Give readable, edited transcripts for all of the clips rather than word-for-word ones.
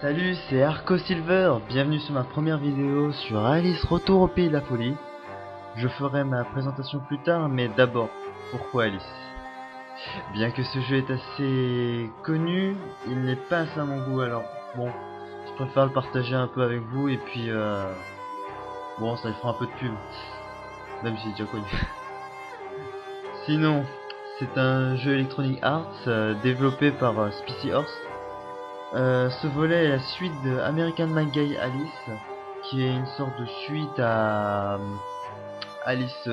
Salut, c'est Arco Silver, bienvenue sur ma première vidéo sur Alice Retour au Pays de la Folie. Je ferai ma présentation plus tard, mais d'abord, pourquoi Alice? Bien que ce jeu est assez connu, il n'est pas assez à mon goût, alors bon, je préfère le partager un peu avec vous et puis bon, ça lui fera un peu de pub, même si c'est déjà connu. Sinon, c'est un jeu Electronic Arts développé par Spicy Horse. Ce volet est la suite de American McGee Alice, qui est une sorte de suite à Alice,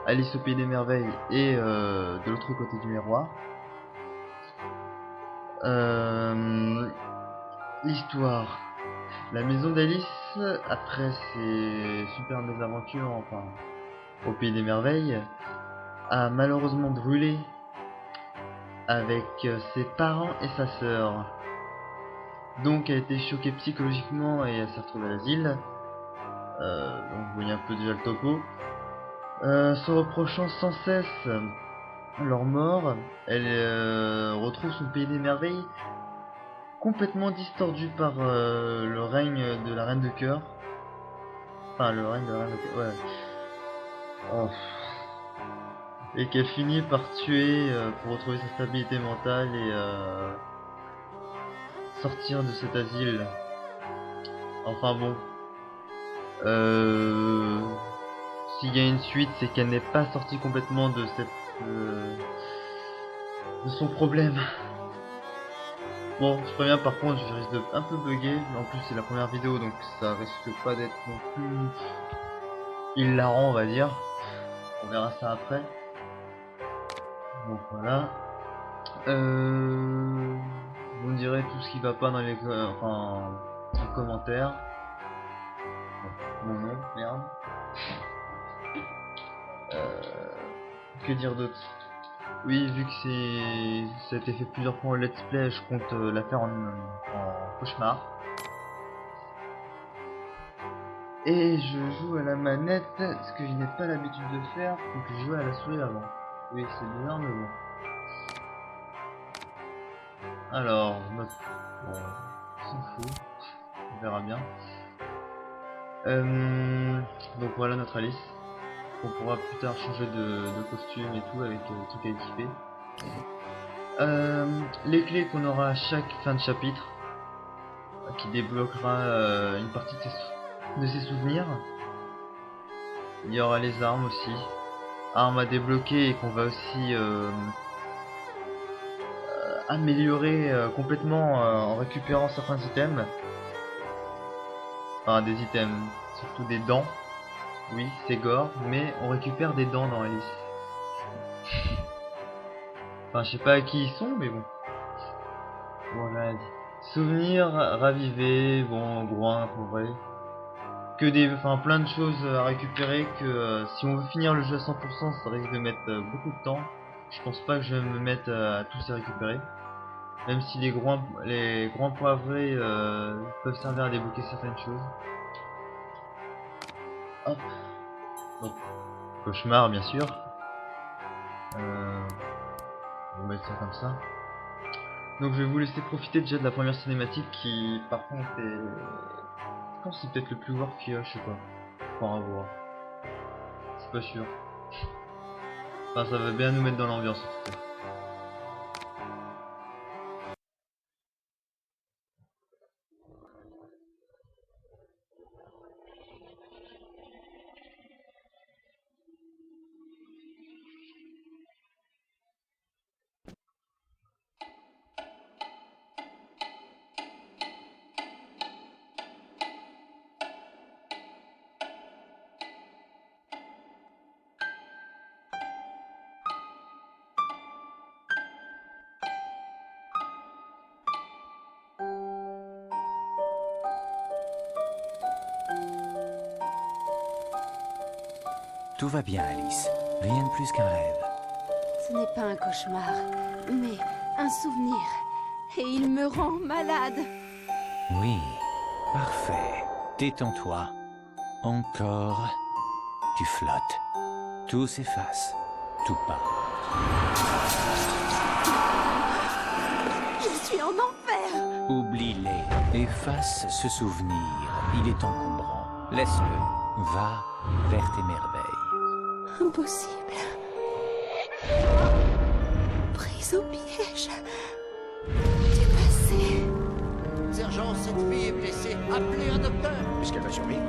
Alice au Pays des Merveilles et de l'autre côté du miroir. L'histoire. La maison d'Alice, après ses super mésaventures, au Pays des Merveilles, a malheureusement brûlé avec ses parents et sa sœur. Donc elle a été choquée psychologiquement et elle s'est retrouvée à l'asile. Donc vous voyez un peu déjà le topo. Se reprochant sans cesse leur mort, elle retrouve son pays des merveilles complètement distordu par le règne de la reine de cœur. Enfin le règne de la reine de cœur, ouais. Oh. Et qu'elle finit par tuer pour retrouver sa stabilité mentale et sortir de cet asile. Enfin bon. S'il y a une suite, c'est qu'elle n'est pas sortie complètement de de son problème. Bon, je préviens, par contre, je risque de un peu bugger. En plus, c'est la première vidéo, donc ça risque pas d'être non plus hilarant, on va dire. On verra ça après. Donc voilà. Vous me direz tout ce qui va pas dans les en commentaire. Mon nom, merde. Que dire d'autre? Oui, vu que ça a été fait plusieurs fois en let's play, je compte la faire en cauchemar. Et je joue à la manette, ce que je n'ai pas l'habitude de faire, donc je jouais à la souris avant. Oui, c'est bizarre, mais bon. Alors, bon, on s'en fout, on verra bien. Donc voilà notre Alice. On pourra plus tard changer de costume et tout avec le truc à équiper. Les clés qu'on aura à chaque fin de chapitre, qui débloquera une partie de ses souvenirs. Il y aura les armes aussi, armes à débloquer et qu'on va aussi améliorer complètement en récupérant certains items. Enfin des items, surtout des dents. Oui, c'est gore, mais on récupère des dents dans Alice. Enfin, je sais pas à qui ils sont, mais bon. Voilà. Souvenirs ravivés, bon, groin, pour vrai. Que plein de choses à récupérer que si on veut finir le jeu à 100%, ça risque de mettre beaucoup de temps. Je pense pas que je vais me mettre à tous les récupérer. Même si les grands poivrés peuvent servir à débloquer certaines choses. Hop. Donc, cauchemar bien sûr. On va mettre ça comme ça. Donc je vais vous laisser profiter déjà de la première cinématique qui par contre est... Je pense que c'est peut-être le plus gore qu'il y a, je sais pas. Faut en voir. Je suis pas sûr. Enfin ça va bien nous mettre dans l'ambiance en tout cas. Tout va bien, Alice. Rien de plus qu'un rêve. Ce n'est pas un cauchemar, mais un souvenir. Et il me rend malade. Oui, parfait. Détends-toi. Encore. Tu flottes. Tout s'efface. Tout part. Je suis en enfer. Oublie-les. Efface ce souvenir. Il est encombrant. Laisse-le. Va vers tes merveilles. Impossible. Prise au piège. Du passé. Sergent, cette fille est blessée. Appelez un docteur. Est-ce qu'elle va survivre?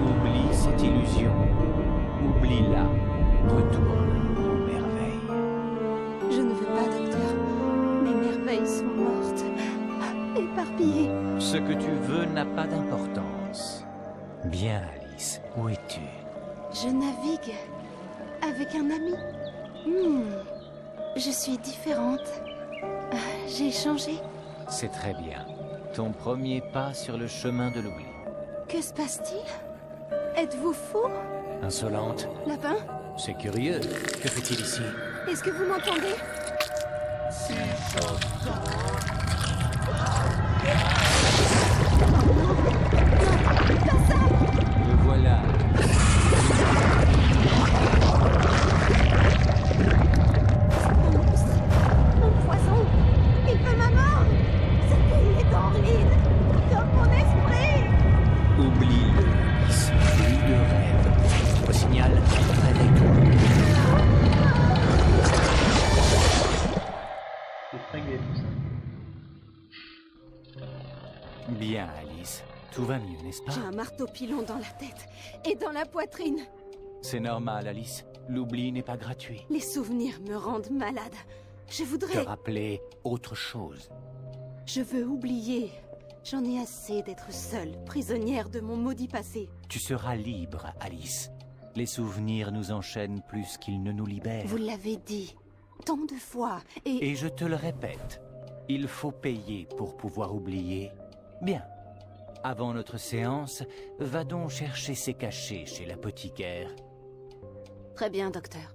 Oublie cette illusion. Oublie-la. Retourne aux merveilles. Je ne veux pas, docteur. Mes merveilles sont mortes. Éparpillées. Ce que tu veux n'a pas d'importance. Bien, Alice. Où es-tu? Je navigue avec un ami. Je suis différente. J'ai changé. C'est très bien. Ton premier pas sur le chemin de l'oubli. Que se passe-t-il? Êtes-vous fou? Insolente. Lapin? C'est curieux. Que fait-il ici? Est-ce que vous m'entendez? Le voilà. Un monstre! Un poison! Il veut ma mort! Ce pays est en ruine! Comme mon esprit! Oublie-le, Alice. Plus de rêve. Au signal, réveille-toi. C'est très gai tout ça. Bien, Alice. Tout va mieux, n'est-ce pas? J'ai un marteau pilon dans la tête et dans la poitrine. C'est normal, Alice. L'oubli n'est pas gratuit. Les souvenirs me rendent malade. Je Te voudrais... rappeler autre chose. Je veux oublier. J'en ai assez d'être seule, prisonnière de mon maudit passé. Tu seras libre, Alice. Les souvenirs nous enchaînent plus qu'ils ne nous libèrent. Vous l'avez dit tant de fois et... Et je te le répète, il faut payer pour pouvoir oublier. Bien. Avant notre séance, va donc chercher ses cachets chez l'apothicaire. Très bien, docteur.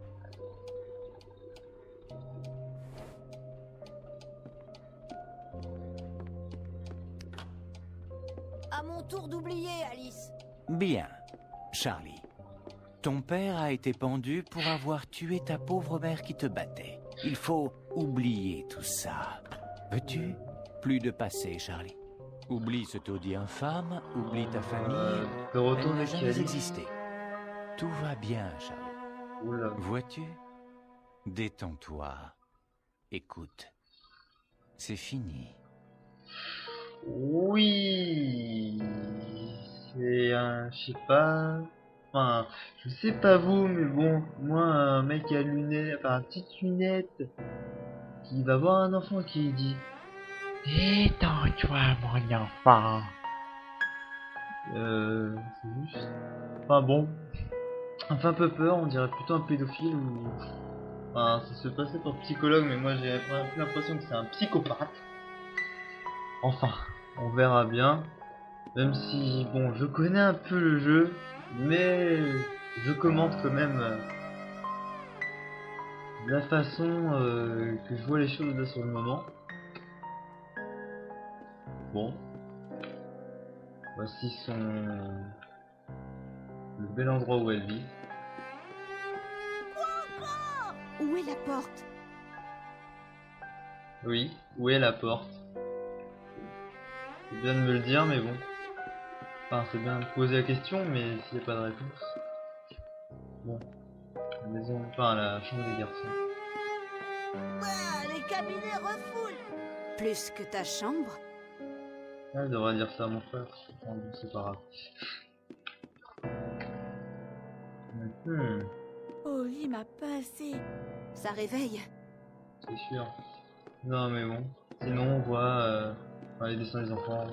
À mon tour d'oublier, Alice. Bien. Charlie, ton père a été pendu pour avoir tué ta pauvre mère qui te battait. Il faut oublier tout ça. Veux-tu? Plus de passé, Charlie. Oublie ce taudis infâme, oublie ta famille. De retour Elle n'a avec jamais Alice. existé. Tout va bien, Charlie. Oula. Vois-tu? Détends-toi. Écoute. C'est fini. Oui. C'est un... Je sais pas... Enfin, je sais pas vous, mais bon, moi, un mec à lunettes, enfin, à petite lunette, qui va voir un enfant qui lui dit détends-toi, mon enfant. C'est juste... Enfin bon, enfin un peu peur, on dirait plutôt un pédophile ou... Enfin, ça se passait pour psychologue, mais moi j'ai l'impression que c'est un psychopathe. Enfin, on verra bien. Même si, bon, je connais un peu le jeu, mais je commente quand même la façon que je vois les choses là sur le moment. Bon. Voici le bel endroit où elle vit. Où est la porte? Oui, où est la porte? C'est bien de me le dire, mais bon. Enfin, c'est bien de poser la question, mais s'il n'y a pas de réponse. Bon. La maison, enfin, la chambre des garçons. Ah, les cabinets refoulent. Plus que ta chambre? Ah, je devrais dire ça à mon frère. Enfin, bon, c'est pas grave. Oli m'a pas assez. Ça réveille. C'est sûr. Non, mais bon. Sinon, on voit enfin, les dessins des enfants.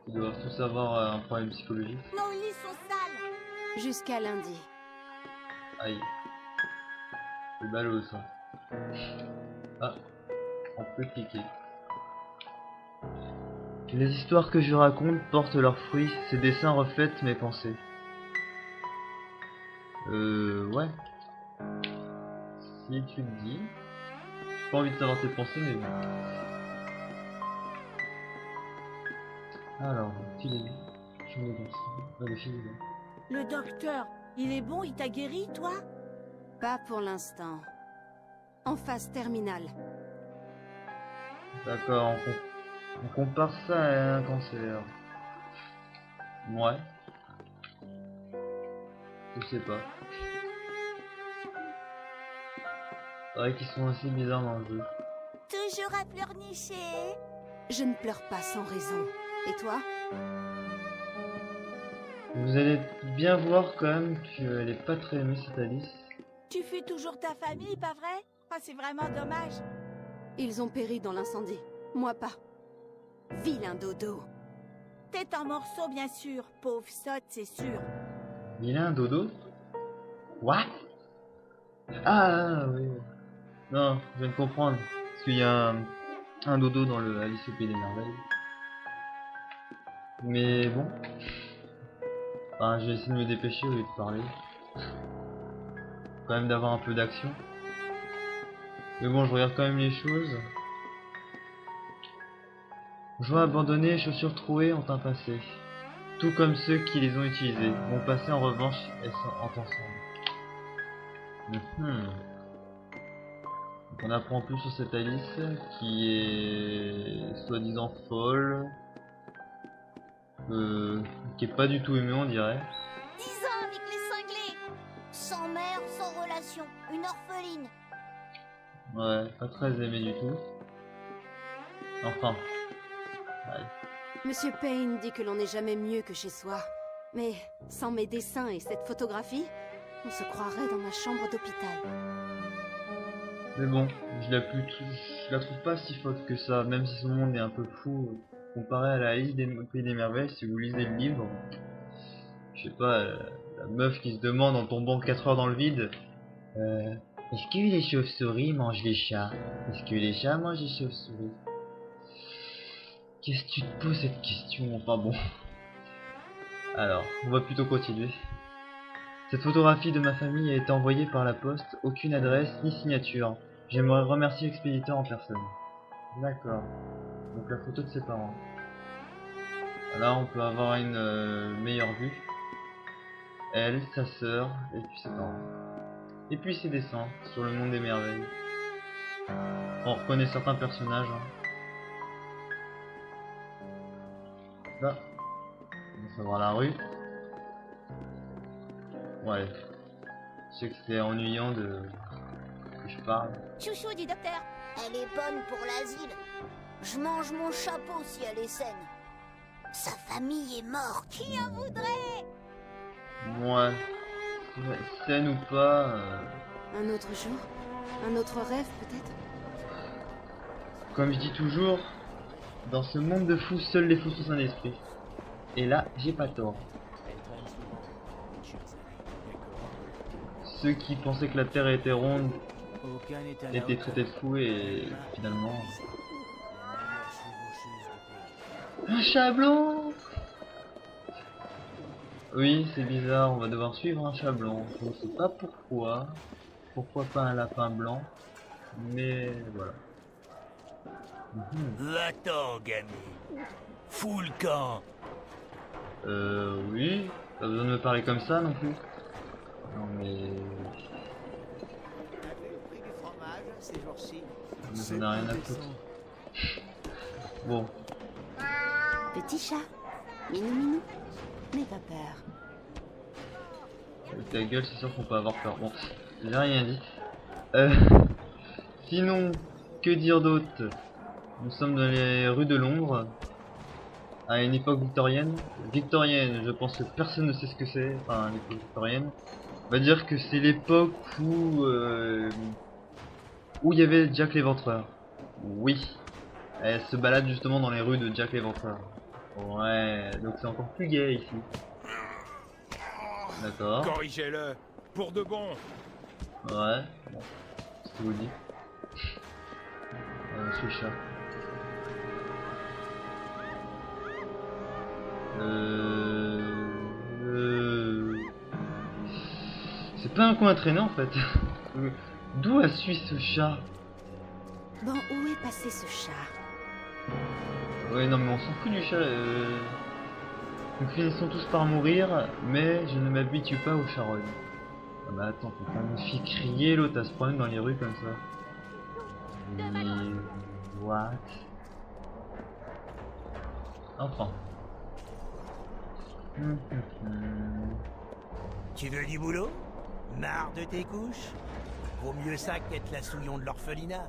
Ils doivent tous avoir un problème psychologique. Nos lits sont sales. Jusqu'à lundi. Aïe. C'est ballot ça. Ah, on peut cliquer. Les histoires que je raconte portent leurs fruits, ces dessins reflètent mes pensées. Ouais. Si tu le dis. J'ai pas envie de savoir tes pensées, mais bon. Alors, petit début. Je me le fil. Le docteur, il est bon, il t'a guéri, toi? Pas pour l'instant. En phase terminale. D'accord, on compare ça à un cancer. Ouais. Je sais pas. C'est vrai qu'ils sont assez bizarres dans le jeu. Toujours à pleurnicher. Je ne pleure pas sans raison. Et toi? Vous allez bien voir quand même qu'elle est pas très aimée cette Alice. Tu fuis toujours ta famille, pas vrai? Oh, c'est vraiment dommage. Ils ont péri dans l'incendie. Moi pas. Vilain dodo. Tête en morceaux, bien sûr. Pauvre sotte, c'est sûr. Vilain dodo? What? Ah oui. Non, je viens de comprendre. Parce qu'il y a un dodo dans le Alice au Pays des Merveilles. Mais bon. Enfin, je vais essayer de me dépêcher au lieu de parler. Quand même d'avoir un peu d'action. Mais bon, je regarde quand même les choses. Joie abandonnée, chaussures trouées ont un passé. Tout comme ceux qui les ont utilisées. Mon passé en revanche est ensemble. Donc on apprend plus sur cette Alice qui est soi-disant folle. Qui est pas du tout aimée, on dirait. 10 ans avec les cinglés. Sans mère, sans relation. Une orpheline. Ouais, pas très aimée du tout. Enfin. Ouais. Monsieur Payne dit que l'on n'est jamais mieux que chez soi. Mais sans mes dessins et cette photographie, on se croirait dans ma chambre d'hôpital. Mais bon, je la trouve pas si folle que ça, même si son monde est un peu fou. Comparé à la Alice des Pays des Merveilles, si vous lisez le livre, je sais pas, la meuf qui se demande en tombant 4 heures dans le vide, est-ce que les chauves-souris mangent les chats? Est-ce que les chats mangent les chauves-souris? Qu'est-ce que tu te poses cette question? Enfin bon. Alors, on va plutôt continuer. Cette photographie de ma famille a été envoyée par la poste, aucune adresse ni signature. J'aimerais remercier l'expéditeur en personne. D'accord. Donc la photo de ses parents. Là on peut avoir une meilleure vue. Elle, sa sœur, et puis ses parents. Et puis ses dessins sur le monde des merveilles. On reconnaît certains personnages. Là, on va voir la rue. Ouais. Je sais que c'était ennuyant que je parle. Chouchou du docteur. Elle est bonne pour l'asile. Je mange mon chapeau si elle est saine. Sa famille est morte. Qui en voudrait? Ouais. Saine ou pas. Un autre jour? Un autre rêve peut-être? Comme je dis toujours, dans ce monde de fous, seuls les fous sont un esprit. Et là, j'ai pas tort. Ceux qui pensaient que la Terre était ronde étaient traités de fous et finalement... Un chat blanc! Oui, c'est bizarre, on va devoir suivre un chat blanc. Je ne sais pas pourquoi. Pourquoi pas un lapin blanc? Mais voilà. Va-t'en, gamin. Fous le camp. Oui. Pas besoin de me parler comme ça non plus. Non mais... Ça n'a rien à foutre. Bon. Petit chat. Minou minou. N'aie pas peur. Avec ta gueule, c'est sûr qu'on peut avoir peur. Bon, j'ai rien dit. Sinon, que dire d'autre? Nous sommes dans les rues de Londres, à une époque victorienne. Victorienne, je pense que personne ne sait ce que c'est. Enfin, l'époque victorienne. On va dire que c'est l'époque où il y avait Jack l'Éventreur. Oui. Elle se balade justement dans les rues de Jack l'Éventreur. Ouais, donc c'est encore plus gay ici. D'accord. Corrigez-le, pour de bon. Ouais, bon, ce que vous dites. Ce chat. C'est pas un coin traîné en fait. D'où a su ce chat? Bon, où est passé ce chat? Ouais, non mais on s'en fout du chat. Nous finissons tous par mourir, mais je ne m'habitue pas aux charognes. Ah bah attends, faut quand même fait crier l'autre à se prendre dans les rues comme ça. Mais... What? Enfin. Tu veux du boulot? Marre de tes couches? Vaut mieux ça qu'être la souillon de l'orphelinat.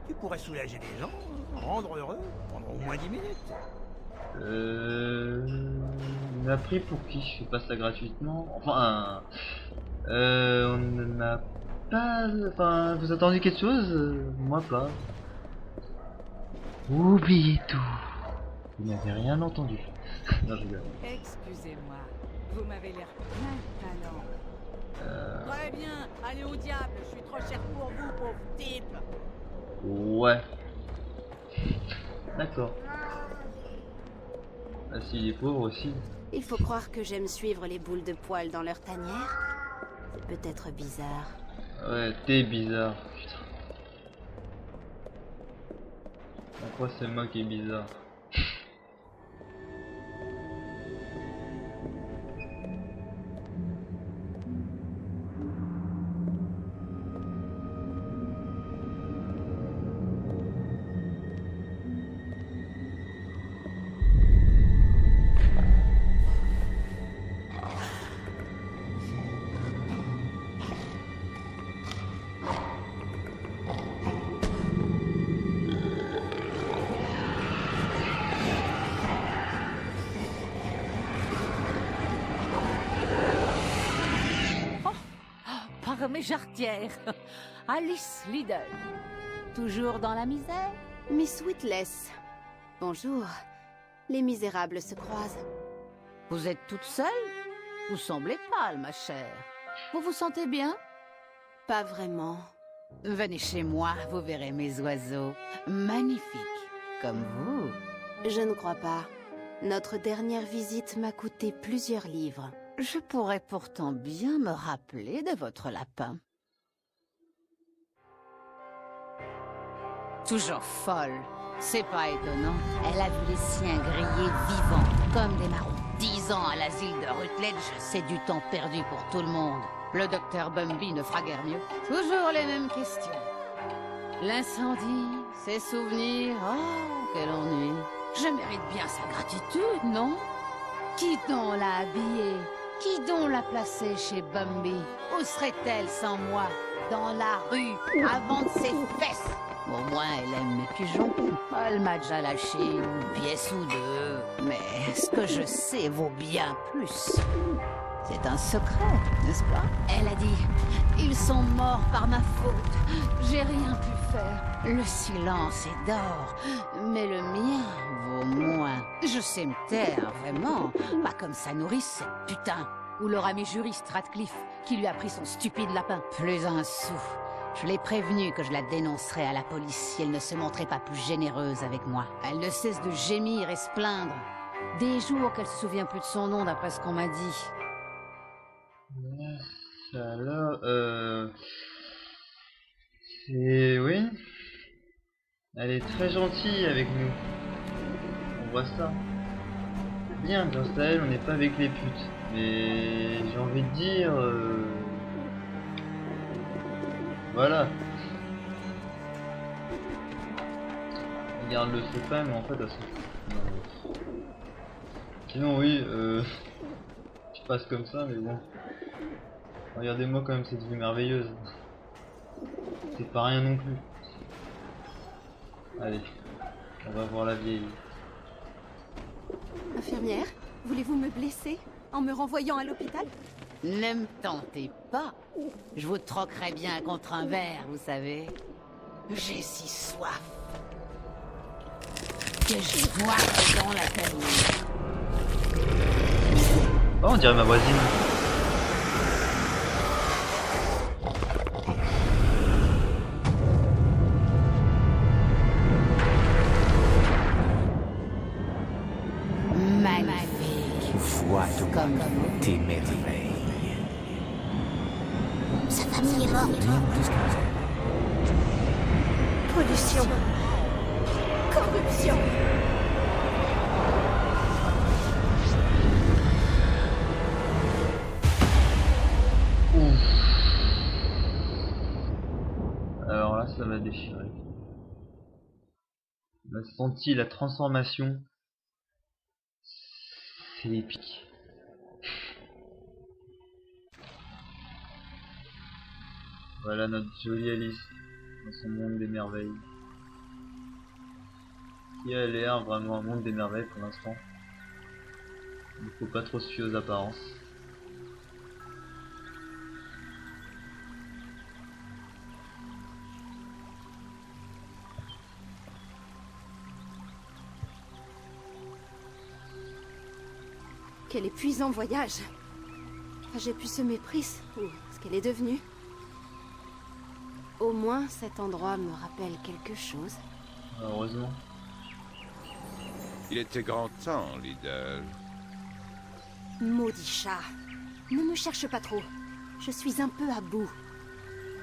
Tu pourrais soulager les gens, rendre heureux pendant au moins 10 minutes. On a pris pour qui je fais pas ça gratuitement? Enfin, on n'a pas... Enfin, vous attendez quelque chose? Moi pas. Oubliez tout. Vous n'avez rien entendu. Non, je rigole. Excusez-moi, vous m'avez l'air plein de talent. Très bien, allez au diable, je suis trop cher pour vous, pauvre type. Ouais. D'accord. Ah si, il est pauvre aussi. Il faut croire que j'aime suivre les boules de poils dans leur tanière. C'est peut-être bizarre. Ouais, t'es bizarre. Putain. Pourquoi c'est moi qui est bizarre? Par mes jarretières. Alice Liddell. Toujours dans la misère? Miss Witless. Bonjour. Les misérables se croisent. Vous êtes toute seule? Vous semblez pâle, ma chère. Vous vous sentez bien? Pas vraiment. Venez chez moi, vous verrez mes oiseaux. Magnifiques, comme vous. Je ne crois pas. Notre dernière visite m'a coûté plusieurs livres. Je pourrais pourtant bien me rappeler de votre lapin. Toujours folle. C'est pas étonnant. Elle a vu les siens grillés vivants, comme des marrons. 10 ans à l'asile de Rutledge, c'est du temps perdu pour tout le monde. Le docteur Bumby ne fera guère mieux. Toujours les mêmes questions. L'incendie, ses souvenirs, oh, quel ennui. Je mérite bien sa gratitude, non? Qui donc l'a habillée? Qui donc l'a placée chez Bumby? Où serait-elle sans moi? Dans la rue, à vendre ses fesses? Au moins, elle aime mes pigeons. Elle m'a déjà lâché une pièce ou deux. Mais ce que je sais vaut bien plus. C'est un secret, n'est-ce pas? Elle a dit, ils sont morts par ma faute. J'ai rien pu faire. Le silence est d'or, mais le mien vaut moins. Je sais me taire, vraiment. Pas comme sa nourrice, cette putain. Ou leur ami juriste Radcliffe, qui lui a pris son stupide lapin. Plus un sou. Je l'ai prévenue que je la dénoncerais à la police si elle ne se montrait pas plus généreuse avec moi. Elle ne cesse de gémir et se plaindre. Des jours qu'elle se souvient plus de son nom d'après ce qu'on m'a dit. Alors, c'est... oui. Elle est très gentille avec nous. On voit ça. Bien, grâce à elle, on n'est pas avec les putes. Mais j'ai envie de dire... voilà. Elle garde le secret, mais en fait, elle s'en fout. Non. Sinon, oui, je passe comme ça, mais bon. Regardez-moi quand même cette vue merveilleuse. C'est pas rien non plus. Allez, on va voir la vieille. Infirmière, voulez-vous me blesser en me renvoyant à l'hôpital? Ne me tentez pas. Je vous troquerai bien contre un verre, vous savez. J'ai si soif que je bois dans la famille. Oh, on dirait ma voisine. Magnifique. Vois donc Comme tes merveilles. Sa famille est morte. Bien plus que ça. Pollution. Corruption. Ouf. déchiré. On a senti la transformation. C'est épique. Voilà notre jolie Alice dans son monde des merveilles. Qui a l'air vraiment un monde des merveilles pour l'instant. Il ne faut pas trop se fier aux apparences. Quel épuisant voyage. J'ai pu ce mépris, ou ce qu'elle est devenue. Au moins, cet endroit me rappelle quelque chose. Heureusement. Il était grand temps, Lidl. Maudit chat. Ne me cherche pas trop. Je suis un peu à bout.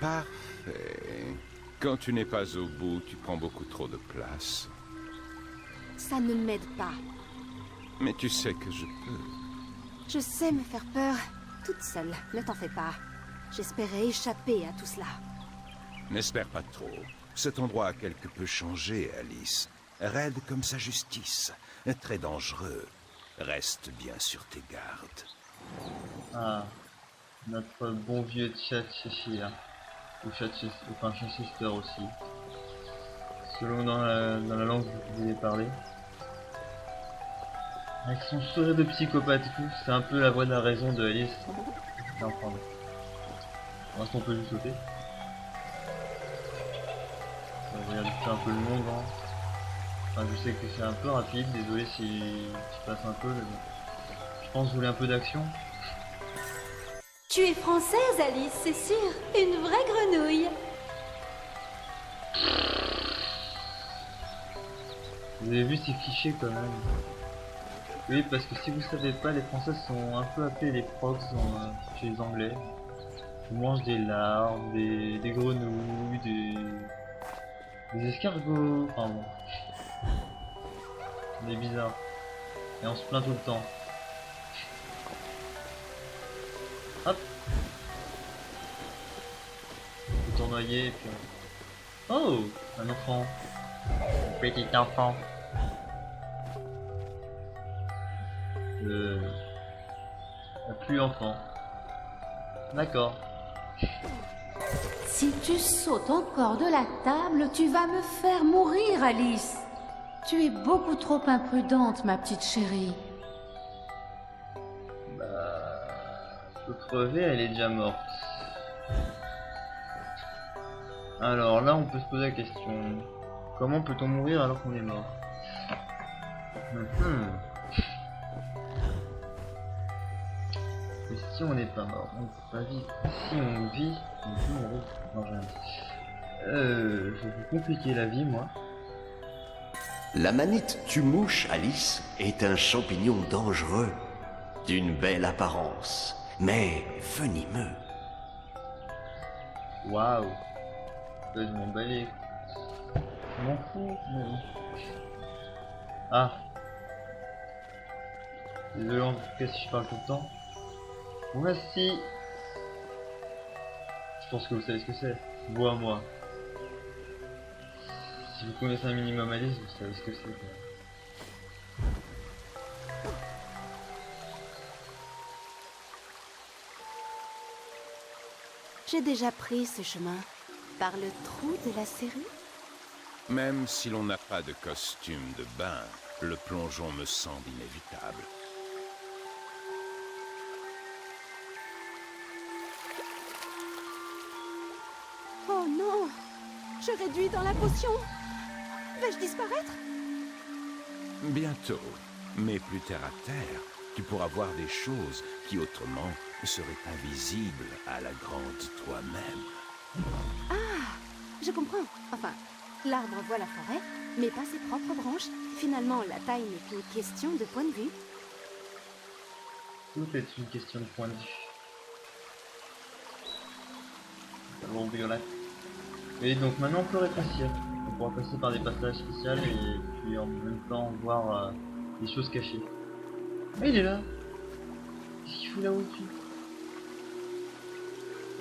Parfait. Quand tu n'es pas au bout, tu prends beaucoup trop de place. Ça ne m'aide pas. Mais tu sais que je peux. Je sais me faire peur, toute seule, ne t'en fais pas. J'espérais échapper à tout cela. N'espère pas trop. Cet endroit a quelque peu changé, Alice. Raide comme sa justice. Très dangereux. Reste bien sur tes gardes. Ah, notre bon vieux Cheshire. Ou Chichester aussi. Selon dans la langue que vous voulez parler. Avec son sourire de psychopathe et tout, c'est un peu la voix de la raison de Alice. Non, pardon. Pour l'instant on peut juste sauter. On va regarder un peu le monde, hein. Enfin, je sais que c'est un peu rapide, désolé si je passe un peu, mais bon. Je pense que vous voulez un peu d'action. Tu es française, Alice, c'est sûr. Une vraie grenouille. Vous avez vu ces clichés quand même. Oui, parce que si vous savez pas, les Français sont un peu appelés les procs chez les Anglais. Ils mangent des larves, des grenouilles, des escargots, enfin bon. On est bizarre. Et on se plaint tout le temps. Hop. Vous tournoyer et puis... Oh, un enfant. Un petit enfant. Plus enfant. D'accord. Si tu sautes encore de la table, tu vas me faire mourir, Alice. Tu es beaucoup trop imprudente, ma petite chérie. Faut crever, elle est déjà morte. Alors là, on peut se poser la question. Comment peut-on mourir alors qu'on est mort? Et si on n'est pas mort, on peut pas vivre. Si on vit, on peut mourir. Non, j'ai rien dit. Je vais vous compliquer la vie, moi. La manite tue-mouche, Alice, est un champignon dangereux, d'une belle apparence, mais venimeux. Waouh. Je m'en balai. Je m'en fous. Non. Ah. Désolé en tout cas si je parle tout le temps. Voici. Je pense que vous savez ce que c'est. Bois moi. Si vous connaissez un minimum Alice, vous savez ce que c'est. J'ai déjà pris ce chemin, par le trou de la série. Même si l'on n'a pas de costume de bain, le plongeon me semble inévitable. Oh non! Je réduis dans la potion! Vais-je disparaître? Bientôt, mais plus terre à terre, tu pourras voir des choses qui autrement seraient invisibles à la grande toi-même. Ah! Je comprends. Enfin, l'arbre voit la forêt, mais pas ses propres branches. Finalement, la taille n'est qu'une question de point de vue. Tout est une question de point de vue. Bon, violette. Et donc maintenant on peut rétrécir. On pourra passer par des passages spéciaux et puis en même temps voir des choses cachées. Ah, il est là. Qu'est-ce qu'il fout là-haut dessus?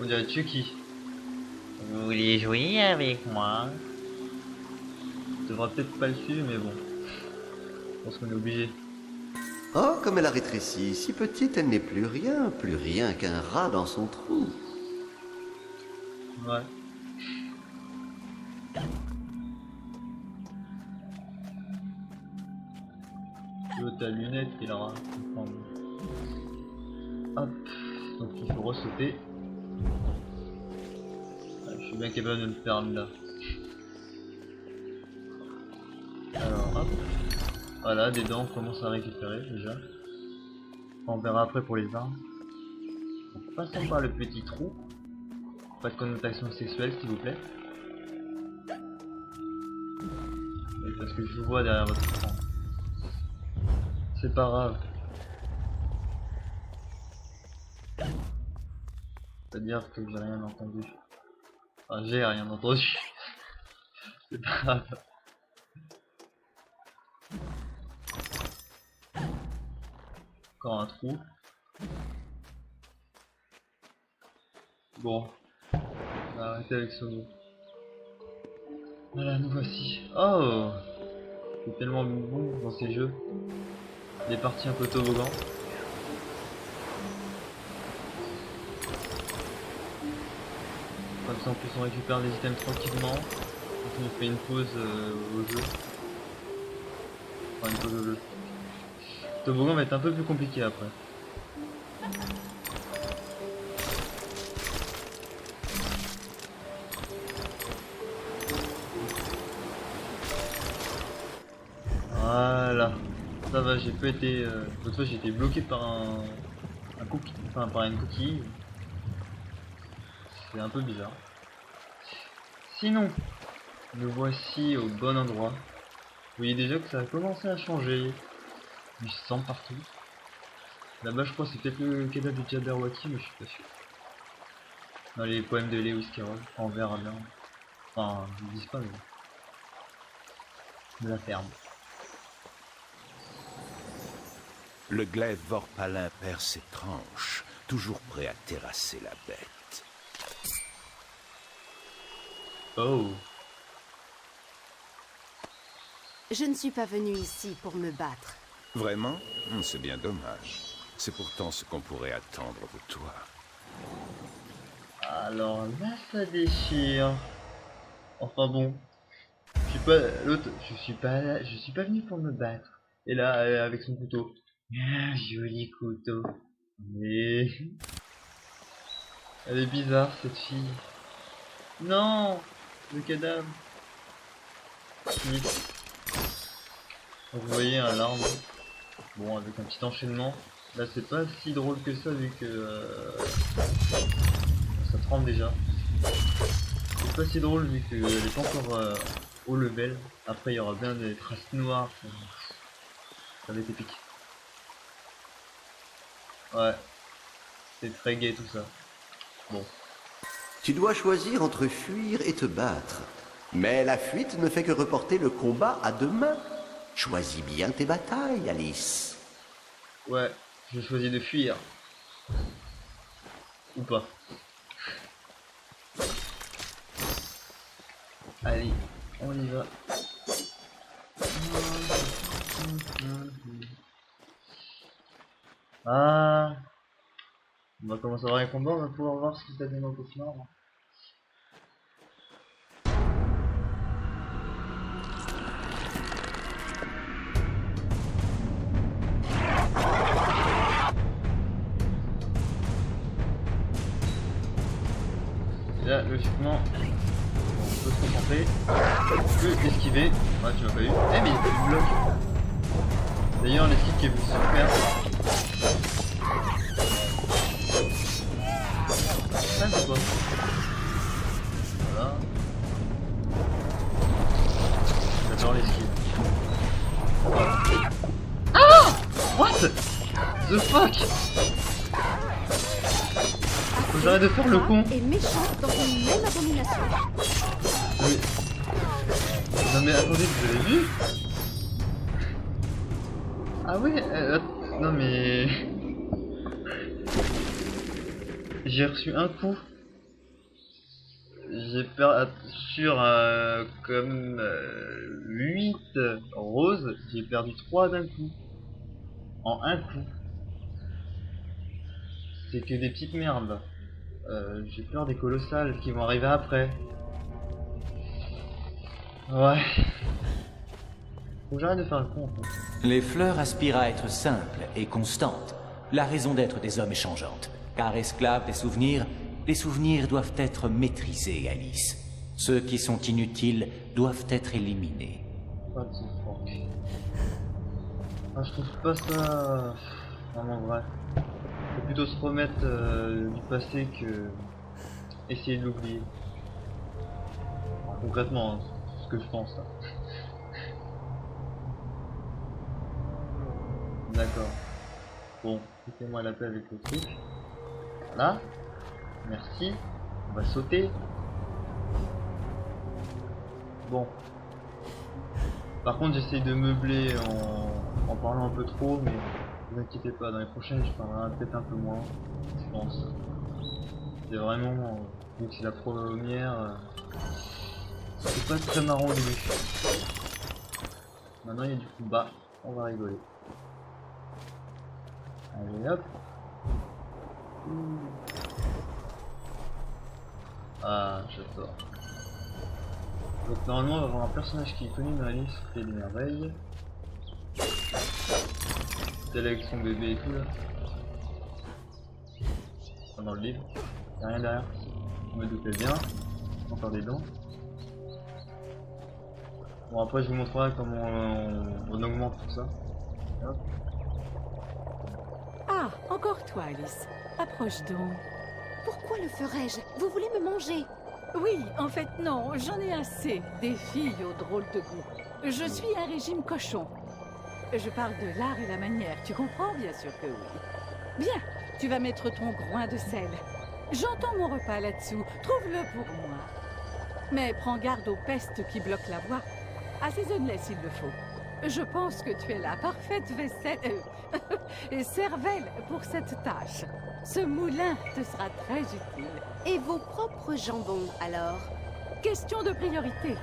On dirait Chucky. Vous voulez jouer avec moi? Je devrais peut-être pas le suivre, mais bon. Je pense qu'on est obligé. Oh, comme elle a rétréci. Si petite, elle n'est plus rien qu'un rat dans son trou. Ouais. Ta lunette, il aura. Hop. Donc il faut ressauter. Je suis bien capable de me perdre là. Alors hop. Voilà, des dents on commence à récupérer déjà. On verra après pour les armes. Donc, passons par le petit trou. Pas de connotation sexuelle s'il vous plaît. Et parce que je vous vois derrière votre écran. C'est pas grave. C'est-à-dire que j'ai rien entendu. Enfin, j'ai rien entendu. C'est pas grave. Encore un trou. Bon. On va arrêter avec ce mot. Voilà, nous voici. Oh! C'est tellement bon dans ces jeux. Des parties un peu toboggan. Comme ça en plus on récupère des items tranquillement. Donc on fait une pause au jeu. Enfin une pause au jeu. Le toboggan va être un peu plus compliqué après. Voilà. Ça va, j'ai pas été... l'autre fois j'ai été bloqué par un cookie, enfin par une coquille. C'est un peu bizarre. Sinon, nous voici au bon endroit. Vous voyez déjà que ça a commencé à changer. Du sang partout. Là-bas je crois que c'est peut-être le cadavre du Jabberwocky, mais je suis pas sûr. Dans les poèmes de Lewis Carroll, en vert à blanc. Enfin, ils disent pas mais... de la ferme. Le glaive vorpalin perd ses tranches, toujours prêt à terrasser la bête. Oh. Je ne suis pas venue ici pour me battre. Vraiment? C'est bien dommage. C'est pourtant ce qu'on pourrait attendre de toi. Alors là ça déchire. Enfin bon. Je suis pas l'autre. Je suis pas venu pour me battre. Et là avec son couteau. Ah, joli couteau. Mais elle est bizarre cette fille. Non, le cadavre. Donc, vous voyez un larme. Bon, avec un petit enchaînement. Là c'est pas si drôle que ça vu que ça tremble déjà. C'est pas si drôle vu qu'elle est pas encore au level. Après il y aura bien des traces noires. Ça va être épique. Ouais. C'est très gai tout ça. Bon. Tu dois choisir entre fuir et te battre. Mais la fuite ne fait que reporter le combat à demain. Choisis bien tes batailles, Alice. Ouais, j'ai choisi de fuir. Ou pas. Allez, on y va. Ah, on va commencer à avoir un combat, on va pouvoir voir ce que ça donne au cauchemar. Là, logiquement, on peut se concentrer, on peut esquiver. Ah, tu m'as pas eu. Eh, mais il y a pas de bloc. D'ailleurs, l'esquive qui est super. Ah, c'est quoi? Voilà. J'adore l'esquive. Ah! What? The fuck? Faut que j'arrête de faire le con. Et méchante dans une même abomination. Mais... non mais attendez, vous avez vu? Ah ouais, non mais... j'ai reçu un coup. j'ai perdu sur comme 8 roses, j'ai perdu 3 d'un coup. En un coup. C'est que des petites merdes. J'ai peur des colossales qui vont arriver après. Ouais. Faut que j'arrête de faire le con. En fait. Les fleurs aspirent à être simples et constantes. La raison d'être des hommes est changeante. Car esclaves des souvenirs, les souvenirs doivent être maîtrisés, Alice. Ceux qui sont inutiles doivent être éliminés. Pas de souffrance. Ah, je trouve pas ça vraiment vrai. Faut plutôt se remettre du passé que essayer de l'oublier. Concrètement, hein, c'est ce que je pense. Là. D'accord. Bon, foutez-moi la paix avec le truc. Voilà. Merci. On va sauter. Bon. Par contre, j'essaye de meubler en parlant un peu trop, mais ne vous inquiétez pas, dans les prochaines, je parlerai peut-être un peu moins, je pense. C'est vraiment, vu que c'est la première, c'est pas très marrant au début. Maintenant, il y a du combat, on va rigoler. Allez hop. Ah, j'adore. Donc normalement on va avoir un personnage qui est connu dans la liste des merveilles. Tel avec son bébé et tout là. Enfin, dans le livre. Y'a rien derrière. Je me doutais bien. Encore des dents. Bon après je vous montrerai comment on augmente tout ça. Hop. Ah, encore toi, Alice. Approche donc. Pourquoi le ferais-je? Vous voulez me manger? Oui, en fait, non, j'en ai assez des filles aux drôles de goût. Je suis un régime cochon. Je parle de l'art et la manière, tu comprends? Bien sûr que oui. Bien, tu vas mettre ton groin de sel. J'entends mon repas là-dessous, trouve-le pour moi. Mais prends garde aux pestes qui bloquent la voie. Assaisonne-les s'il le faut. Je pense que tu es la parfaite vaisselle... cervelle pour cette tâche. Ce moulin te sera très utile. Et vos propres jambons, alors? Question de priorité.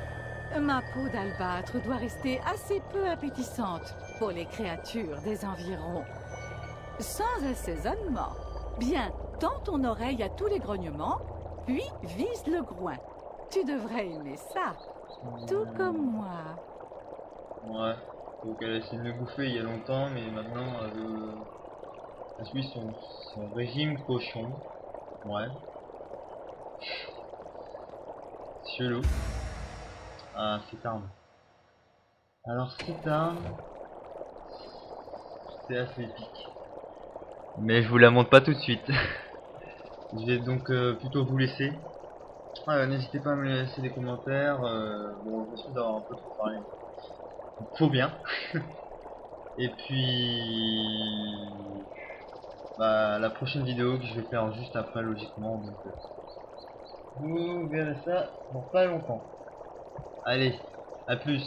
Ma peau d'albâtre doit rester assez peu appétissante pour les créatures des environs. Sans assaisonnement. Bien, tends ton oreille à tous les grognements, puis vise le groin. Tu devrais aimer ça. Tout comme moi. Ouais. Donc elle a essayé de me bouffer il y a longtemps, mais maintenant elle suit son régime cochon. Ouais. Chelou. Ah, cette arme. Alors cette arme, c'est assez épique. Mais je vous la montre pas tout de suite. Je vais donc plutôt vous laisser. N'hésitez pas à me laisser des commentaires. Bon, je me suis d'avoir un peu trop parlé. Faut bien. Et puis bah, la prochaine vidéo que je vais faire juste après logiquement, donc vous verrez ça dans pas longtemps. Allez, à plus.